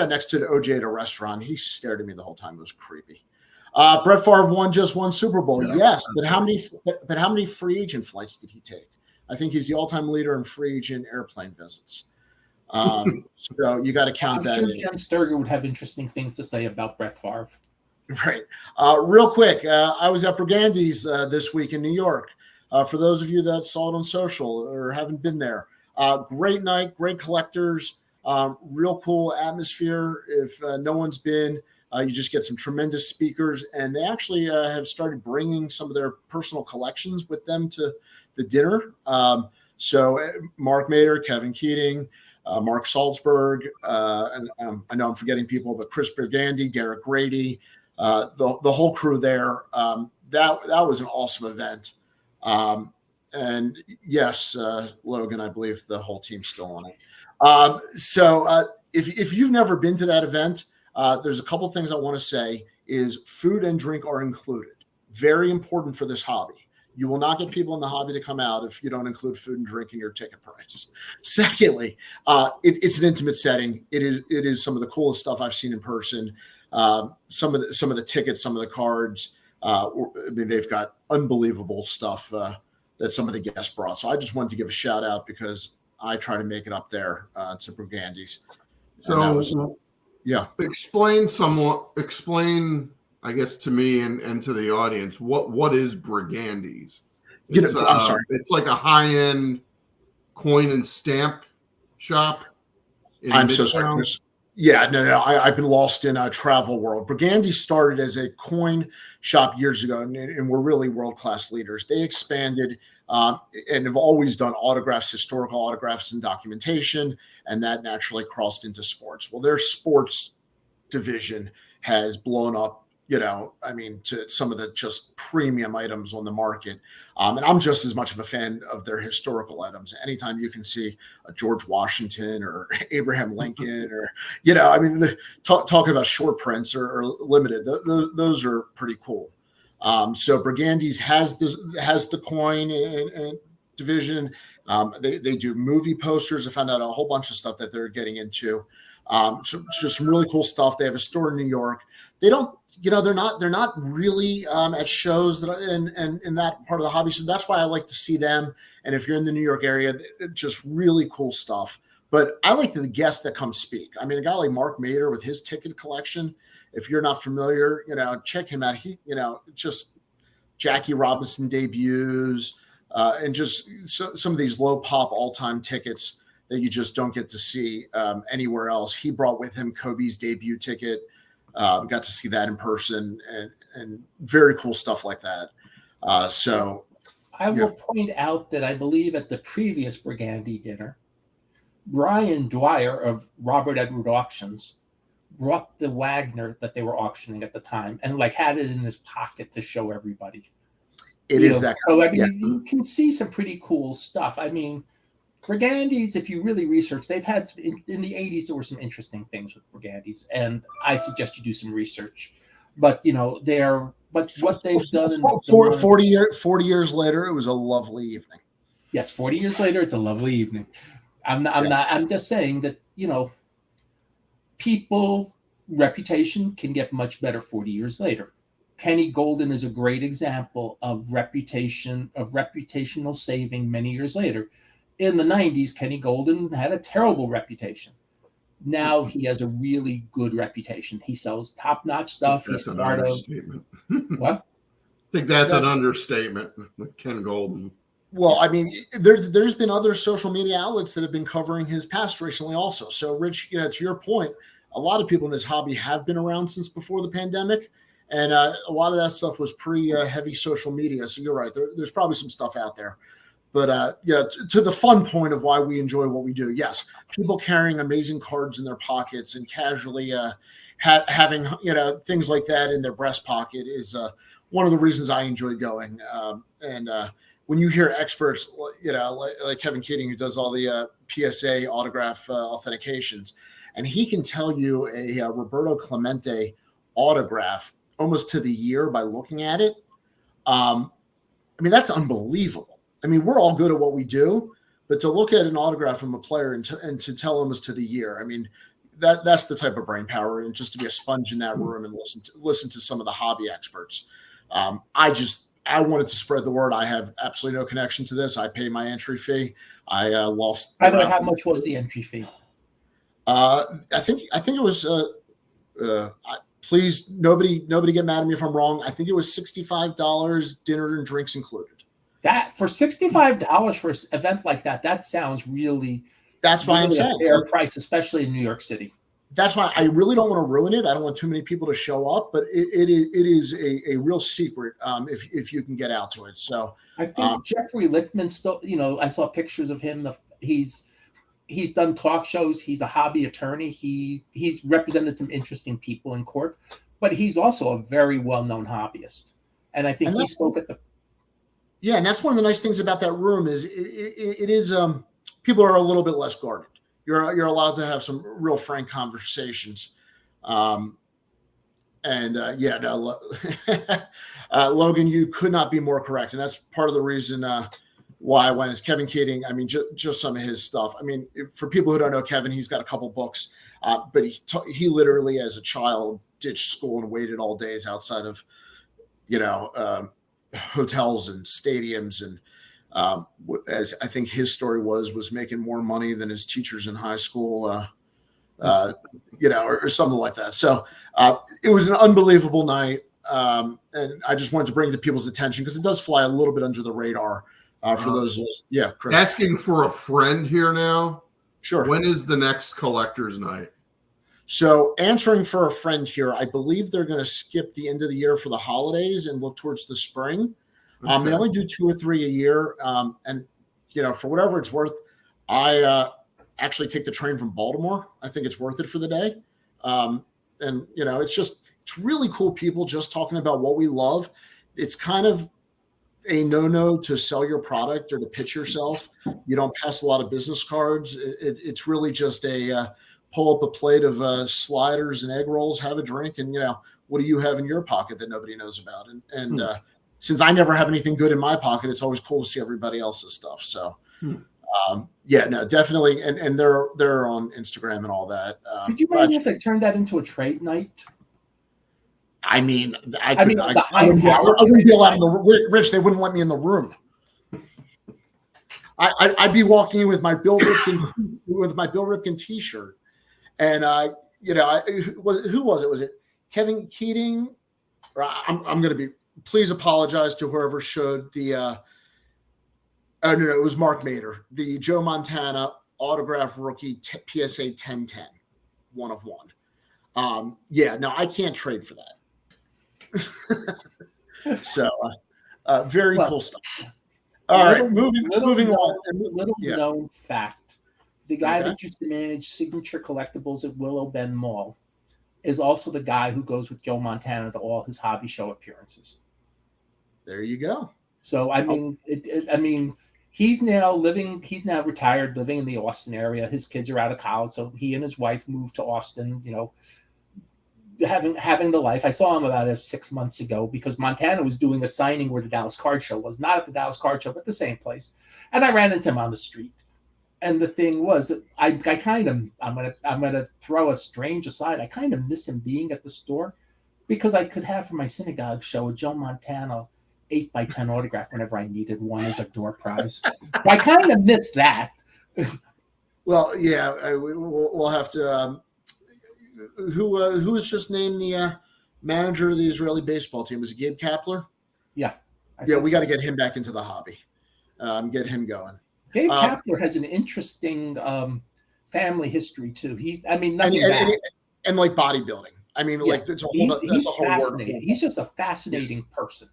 next to OJ at a restaurant. He stared at me the whole time. It was creepy. Brett Favre just won Super Bowl. Yeah. Yes, but how many free agent flights did he take? I think he's the all-time leader in free agent airplane visits. So you got to count that. I'm sure Jen Sturger would have interesting things to say about Brett Favre. Right. Real quick, I was at Brigandi's this week in New York. For those of you that saw it on social or haven't been there, great night, great collectors. Real cool atmosphere. If no one's been, you just get some tremendous speakers, and they actually have started bringing some of their personal collections with them to the dinner. So Mark Mader, Kevin Keating, Mark Salzberg, and I know I'm forgetting people, but Chris Brigandi, Derek Grady, the whole crew there. That was an awesome event. And yes, Logan, I believe the whole team's still on it. So if you've never been to that event, there's a couple things I want to say is food and drink are included. Very important for this hobby. You will not get people in the hobby to come out if you don't include food and drink in your ticket price. Secondly, it's an intimate setting. It is some of the coolest stuff I've seen in person. Some of the tickets, some of the cards. I mean, they've got unbelievable stuff that some of the guests brought. So I just wanted to give a shout out because I try to make it up there to Brigandi's. So, explain, I guess, to me and to the audience, what is Brigandi's? I'm sorry. It's like a high-end coin and stamp shop. I'm so sorry, Chris. Yeah, no. I've been lost in a travel world. Brigandi started as a coin shop years ago, and we're really world-class leaders. They expanded and have always done autographs, historical autographs, and documentation, and that naturally crossed into sports. Well, their sports division has blown up, to some of the just premium items on the market. And I'm just as much of a fan of their historical items. Anytime you can see a George Washington or Abraham Lincoln or, talking about short prints or limited, those are pretty cool. So Brigandi's has the coin and division. They do movie posters. I found out a whole bunch of stuff that they're getting into. So just some really cool stuff. They have a store in New York. They don't, they're not really at shows and in that part of the hobby. So that's why I like to see them. And if you're in the New York area, just really cool stuff. But I like the guests that come speak. I mean, a guy like Mark Mader with his ticket collection, if you're not familiar, check him out. He, just Jackie Robinson debuts and just some of these low pop all-time tickets that you just don't get to see anywhere else. He brought with him Kobe's debut ticket. Got to see that in person and very cool stuff like that. So I will point out that I believe at the previous Brigandi dinner, Brian Dwyer of Robert Edward Auctions brought the Wagner that they were auctioning at the time and had it in his pocket to show everybody. It is that. So you can see some pretty cool stuff. I mean, Brigandis, if you really research, they've had in the 80s, there were some interesting things with Brigandis, and I suggest you do some research. But what they've done in 40 years later, it was a lovely evening. Yes, 40 years later, it's a lovely evening. I'm just saying that, people reputation can get much better 40 years later. Kenny Golden is a great example of reputational saving many years later. In the 90s, Kenny Golden had a terrible reputation. Now he has a really good reputation. He sells top-notch stuff. That's He's an part understatement. What? I think that's an understatement with Ken Golden. Well, I mean, there's been other social media outlets that have been covering his past recently also. So, Rich, to your point, a lot of people in this hobby have been around since before the pandemic, and a lot of that stuff was pre-heavy social media. So you're right. There's probably some stuff out there. But, to the fun point of why we enjoy what we do, yes, people carrying amazing cards in their pockets and casually having, things like that in their breast pocket is one of the reasons I enjoy going. When you hear experts, like Kevin Keating, who does all the PSA autograph authentications, and he can tell you a Roberto Clemente autograph almost to the year by looking at it. That's unbelievable. We're all good at what we do, but to look at an autograph from a player and to tell almost to the year, that's the type of brain power, and just to be a sponge in that room and listen to some of the hobby experts. I wanted to spread the word. I have absolutely no connection to this. I pay my entry fee. I lost. I don't know how much was the entry fee. I think it was. Please, nobody get mad at me if I'm wrong. I think it was $65, dinner and drinks included. That for $65 for an event like that sounds really. That's why I'm saying a fair price, especially in New York City. That's why I really don't want to ruin it. I don't want too many people to show up, but it is a real secret if you can get out to it. So I think Jeffrey Lichtman still, I saw pictures of him. He's done talk shows. He's a hobby attorney. He's represented some interesting people in court, but he's also a very well-known hobbyist. And I think he spoke at the. Yeah, and that's one of the nice things about that room is it is people are a little bit less guarded. You're allowed to have some real frank conversations. Logan, you could not be more correct. And that's part of the reason why I went is Kevin Keating. Just some of his stuff. For people who don't know Kevin, he's got a couple books, but he literally as a child ditched school and waited all days outside of, hotels and stadiums. And as I think his story was making more money than his teachers in high school, or something like that. So it was an unbelievable night. And I just wanted to bring it to people's attention because it does fly a little bit under the radar for those. Yeah. Chris. Asking for a friend here now. Sure. When is the next collector's night? So answering for a friend here, I believe they're going to skip the end of the year for the holidays and look towards the spring. Okay. They only do 2 or 3 a year. And for whatever it's worth, I actually take the train from Baltimore. I think it's worth it for the day. It's really cool people just talking about what we love. It's kind of a no-no to sell your product or to pitch yourself. You don't pass a lot of business cards. It's really just a pull up a plate of sliders and egg rolls, have a drink, and what do you have in your pocket that nobody knows about? And since I never have anything good in my pocket, it's always cool to see everybody else's stuff. So definitely. And they're on Instagram and all that. Could you mind if they turned that into a trade night? I wouldn't be allowed in the Rich. They wouldn't let me in the room. I'd be walking in with my Bill Ripken T-shirt, and who was it? Was it Kevin Keating? Or I'm going to be. Please apologize to whoever showed the. It was Mark Mader, the Joe Montana autograph rookie PSA 1010, 1 of 1. I can't trade for that. So, very cool stuff. All right, moving on. Known fact: the guy that used to manage Signature Collectibles at Willow Bend Mall is also the guy who goes with Joe Montana to all his hobby show appearances. There you go. So He's now retired, living in the Austin area. His kids are out of college, so he and his wife moved to Austin, having the life. I saw him about 6 months ago because Montana was doing a signing where the Dallas Card Show was. Not at the Dallas Card Show, but the same place. And I ran into him on the street. And the thing was, I'm gonna throw a strange aside. I kind of miss him being at the store because I could have for my synagogue show a Joe Montana 8x10 autograph whenever I needed one as a door prize. So I kind of miss that. Well, yeah, we'll have to. Who was just named the manager of the Israeli baseball team? Was it Gabe Kapler? Yeah. We got to get him back into the hobby. Get him going. Gabe Kapler has an interesting family history too. Nothing bad. And like bodybuilding. I mean, yes. Like he's fascinating. He's just a fascinating person.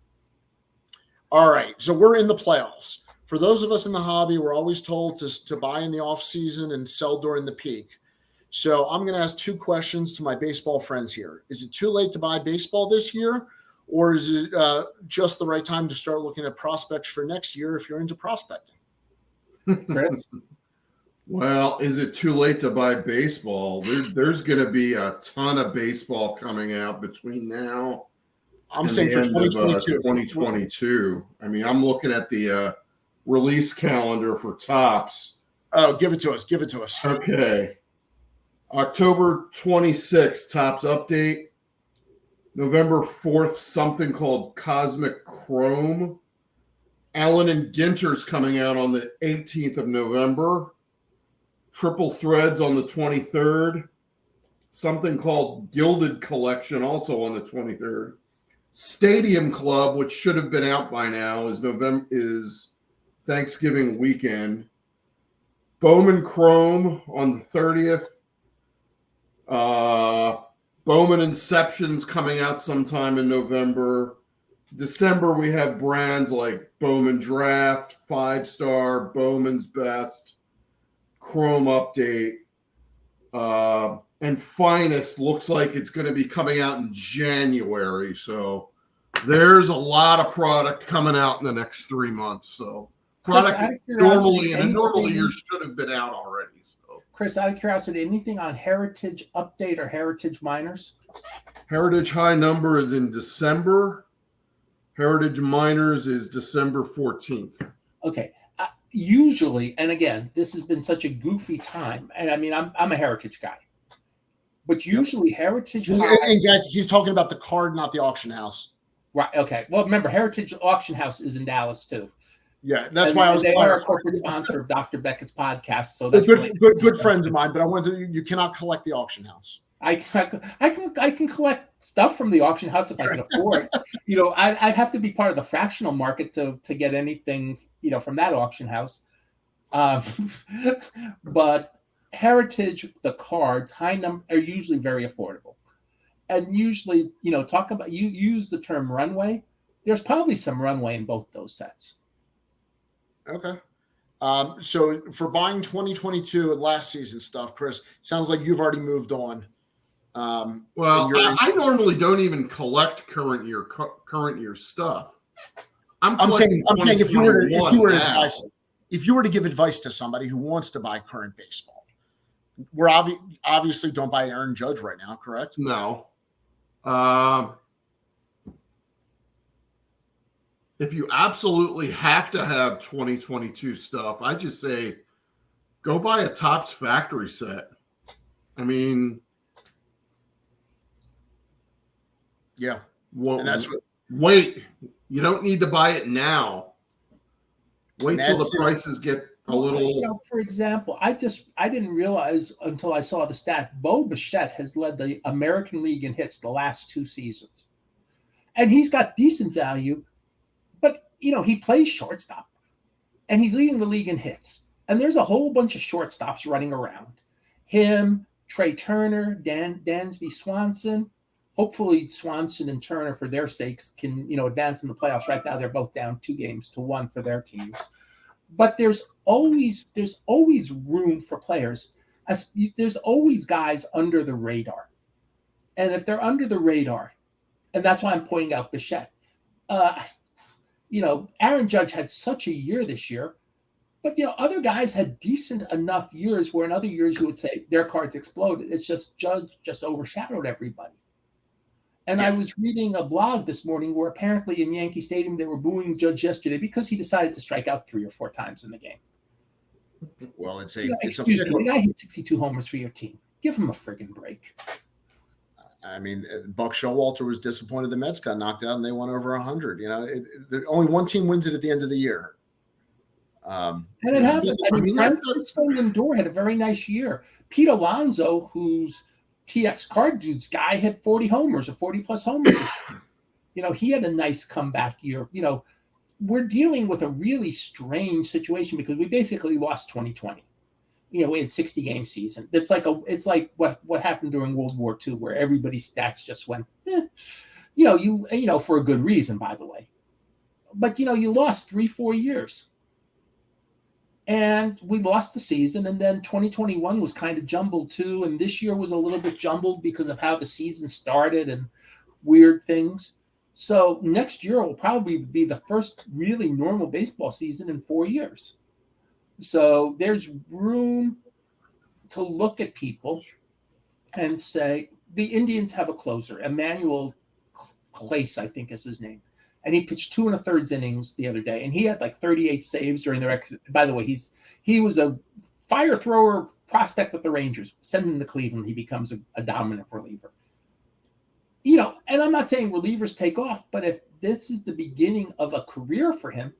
All right, so we're in the playoffs. For those of us in the hobby, we're always told to buy in the off season and sell during the peak. So I'm going to ask 2 questions to my baseball friends here. Is it too late to buy baseball this year, or is it just the right time to start looking at prospects for next year if you're into prospecting? Chris? Well, is it too late to buy baseball? There's going to be a ton of baseball coming out between now. I'm saying for 2022. 2022. I mean, I'm looking at the release calendar for Topps. Oh, give it to us. Okay. October 26th, Topps update. November 4th, something called Cosmic Chrome. Allen and Ginter's coming out on the 18th of November. Triple Threads on the 23rd. Something called Gilded Collection also on the 23rd. Stadium Club, which should have been out by now, is Thanksgiving weekend. Bowman Chrome on the 30th. Bowman Inception's coming out sometime in November. December, we have brands like Bowman Draft, 5-Star, Bowman's Best, Chrome Update, and Finest looks like it's going to be coming out in January. So there's a lot of product coming out in the next 3 months. So product normally in a normal year should have been out already. So Chris, out of curiosity, anything on Heritage Update or Heritage Miners? Heritage High Number is in December. Heritage Miners is December 14th. Okay. Usually, and again, this has been such a goofy time, and I mean, I'm a Heritage guy, but usually Heritage High. And guys, he's talking about the card, not the auction house. Right. Okay. Well, remember, Heritage Auction House is in Dallas too. Yeah, that's why I was. They are a corporate sponsor of Dr. Beckett's podcast, so that's good friends of mine. But I wanted to. You cannot collect the auction house. I can collect stuff from the auction house if I can afford. I'd have to be part of the fractional market to get anything from that auction house. But Heritage, the cards, high number are usually very affordable, and usually talk about you use the term runway. There's probably some runway in both those sets. Okay. So for buying 2022 and last season stuff, Chris, sounds like you've already moved on. Well, I normally don't even collect current year stuff. I'm saying if you were to give advice to somebody who wants to buy current baseball, we're obviously don't buy Aaron Judge right now, correct? No. If you absolutely have to have 2022 stuff, I just say go buy a Topps factory set. I mean, yeah. Well, wait. You don't need to buy it now. Wait till the prices get a little. For example, I didn't realize until I saw the stat. Bo Bichette has led the American League in hits the last 2 seasons, and he's got decent value. But he plays shortstop, and he's leading the league in hits. And there's a whole bunch of shortstops running around. Him, Trey Turner, Dansby Swanson. Hopefully Swanson and Turner, for their sakes, can advance in the playoffs. Right now, they're both down 2-1 for their teams. But there's always room for players. There's always guys under the radar, and if they're under the radar, and that's why I'm pointing out Bichette. Aaron Judge had such a year this year. But, other guys had decent enough years where in other years you would say their cards exploded. It's just Judge just overshadowed everybody. And I was reading a blog this morning where apparently in Yankee Stadium they were booing Judge yesterday because he decided to strike out 3 or 4 times in the game. Well, excuse me, the guy hit 62 homers for your team. Give him a friggin' break. I mean, Buck Showalter was disappointed the Mets got knocked out and they won over 100. Only one team wins it at the end of the year. And it happened. Francisco Lindor had a very nice year. Pete Alonso, who's TX card dude's guy, hit 40 homers or 40 plus homers. He had a nice comeback year. We're dealing with a really strange situation because we basically lost 2020. We had 60-game season. It's like what happened during World War II, where everybody's stats just went, for a good reason, by the way. But you lost 3-4 years. And we lost the season, and then 2021 was kind of jumbled too, and this year was a little bit jumbled because of how the season started and weird things. So next year will probably be the first really normal baseball season in 4 years. So there's room to look at people and say, the Indians have a closer, Emmanuel Clace, I think is his name. And he pitched 2 1/3 innings the other day, and he had like 38 saves during the record. By the way, he was a fire thrower prospect with the Rangers. Send him to Cleveland, he becomes a dominant reliever. And I'm not saying relievers take off, but if this is the beginning of a career for him,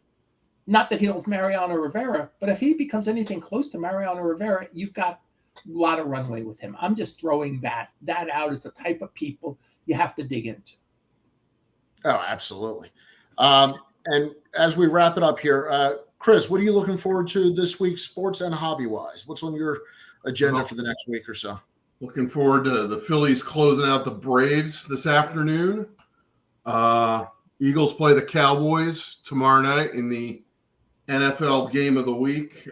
not that he'll Mariano Rivera, but if he becomes anything close to Mariano Rivera, you've got a lot of runway with him. I'm just throwing that out as the type of people you have to dig into. Oh, absolutely. And as we wrap it up here, Chris, what are you looking forward to this week, sports and hobby-wise? What's on your agenda for the next week or so? Looking forward to the Phillies closing out the Braves this afternoon. Eagles play the Cowboys tomorrow night in the NFL game of the week.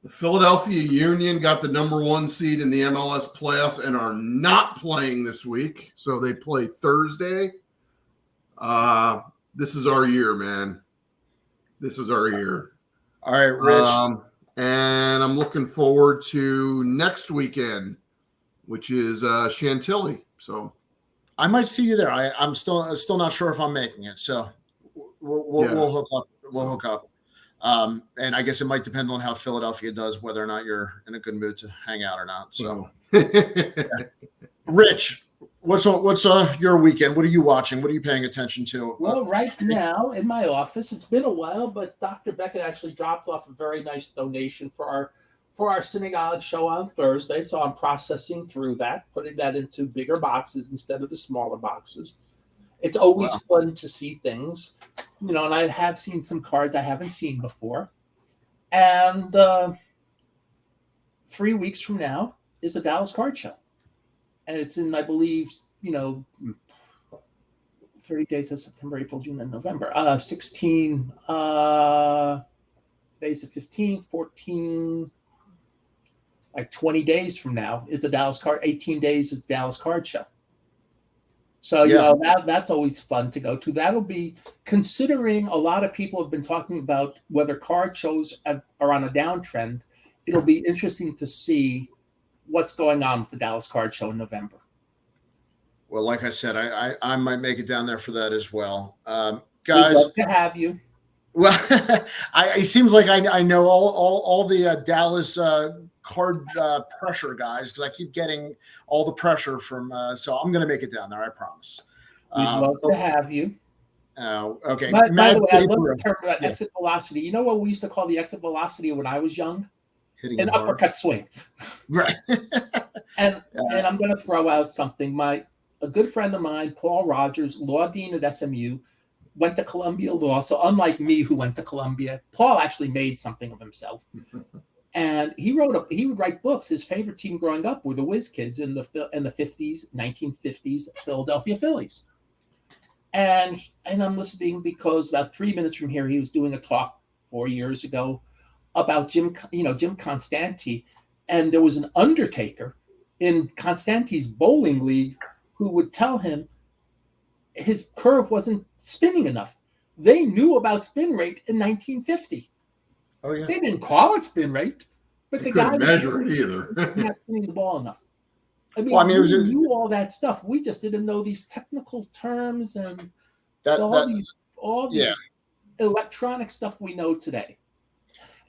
The Philadelphia Union got the number 1 seed in the MLS playoffs and are not playing this week. So they play Thursday. This is our year, man. This is our year. All right, Rich. And I'm looking forward to next weekend, which is Chantilly. So I might see you there. I'm still not sure if I'm making it. So we'll hook up. We'll hook up. And I guess it might depend on how Philadelphia does, whether or not you're in a good mood to hang out or not. So, Rich, what's your weekend? What are you watching? What are you paying attention to? Well, right now in my office, it's been a while, but Dr. Beckett actually dropped off a very nice donation for our synagogue show on Thursday. So I'm processing through that, putting that into bigger boxes instead of the smaller boxes. It's always fun to see things, and I have seen some cards I haven't seen before. And 3 weeks from now is the Dallas Card Show. And it's in, I believe, 30 days of September, April, June, and November. 16, today's the 15th, 14, like 20 days from now is the Dallas Card, 18 days is the Dallas Card Show. So, that's always fun to go to. That'll be, considering a lot of people have been talking about whether card shows are on a downtrend, it'll be interesting to see what's going on with the Dallas Card Show in November. Well, like I said, I might make it down there for that as well. Guys, we'd love to have you. Well, it seems like I know all the Dallas card pressure guys, because I keep getting all the pressure from. So I'm going to make it down there. I promise. We'd love to have you. Okay. By the way, I love the term about exit velocity. You know what we used to call the exit velocity when I was young? Hitting an uppercut swing. Right. and I'm going to throw out something. A good friend of mine, Paul Rogers, law dean at SMU, went to Columbia Law. So unlike me, who went to Columbia, Paul actually made something of himself. And he would write books. His favorite team growing up were the Whiz Kids in the 50s, 1950s Philadelphia Phillies. And I'm listening because about 3 minutes from here, he was doing a talk 4 years ago about Jim Constanti. And there was an undertaker in Constanti's bowling league who would tell him his curve wasn't spinning enough. They knew about spin rate in 1950. Oh yeah. They didn't call it spin rate, but They the guy couldn't measure it either. not spinning the ball enough. I mean, Well, I mean, we knew all that stuff. We just didn't know these technical terms and all these electronic stuff we know today.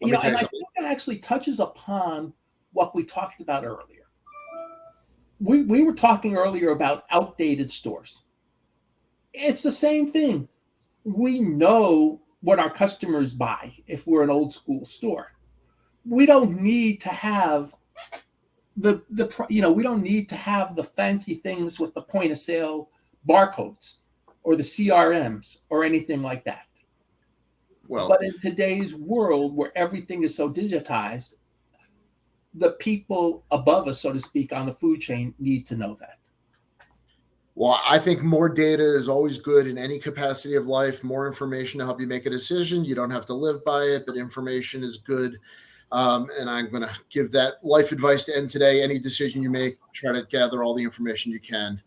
And I think that actually touches upon what we talked about earlier. We were talking earlier about outdated stores. It's the same thing. We know what our customers buy if we're an old school store. We don't need to have we don't need to have the fancy things with the point of sale barcodes or the CRMs or anything like that. Well, but in today's world where everything is so digitized, the people above us, so to speak, on the food chain need to know that. Well, I think more data is always good in any capacity of life. More information to help you make a decision. You don't have to live by it, but information is good. And I'm going to give that life advice to end today. Any decision you make, try to gather all the information you can.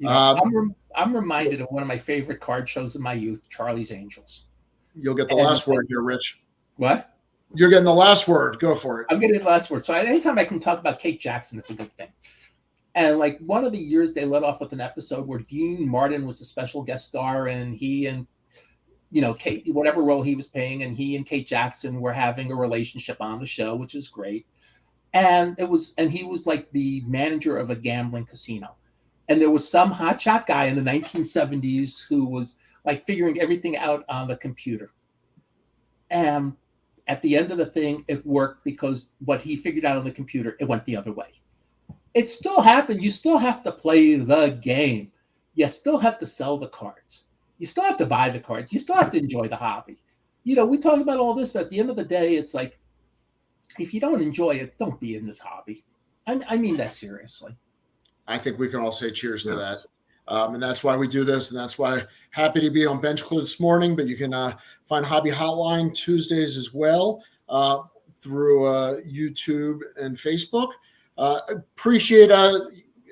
I'm reminded of one of my favorite card shows of my youth, Charlie's Angels. You'll get the last word here, Rich. What? You're getting the last word. Go for it. I'm getting the last word. So anytime I can talk about Kate Jackson, it's a good thing. And like one of the years they let off with an episode where Dean Martin was the special guest star, and he and Kate, whatever role he was playing, and he and Kate Jackson were having a relationship on the show, which is great. And he was like the manager of a gambling casino. And there was some hotshot guy in the 1970s who was like figuring everything out on the computer. And at the end of the thing, it worked because what he figured out on the computer, it went the other way. It still happened. You still have to play the game. You still have to sell the cards. You still have to buy the cards. You still have to enjoy the hobby. We talk about all this, but at the end of the day, it's like, if you don't enjoy it, don't be in this hobby. I mean that seriously. I think we can all say cheers to that. And that's why we do this. And that's why happy to be on Bench Clue this morning, but you can find Hobby Hotline Tuesdays as well through YouTube and Facebook. Appreciate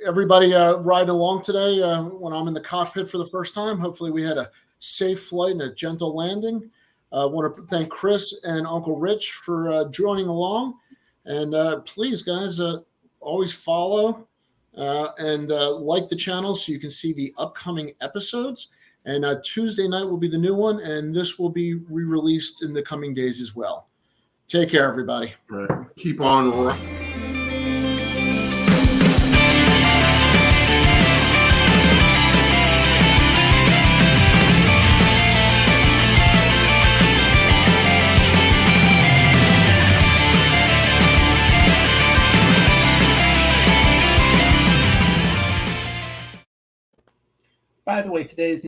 everybody riding along today when I'm in the cockpit for the first time. Hopefully we had a safe flight and a gentle landing. I want to thank Chris and Uncle Rich for joining along. And please, guys, always follow and like the channel so you can see the upcoming episodes. And Tuesday night will be the new one, and this will be re-released in the coming days as well. Take care, everybody. Right. Keep on. By the way, today is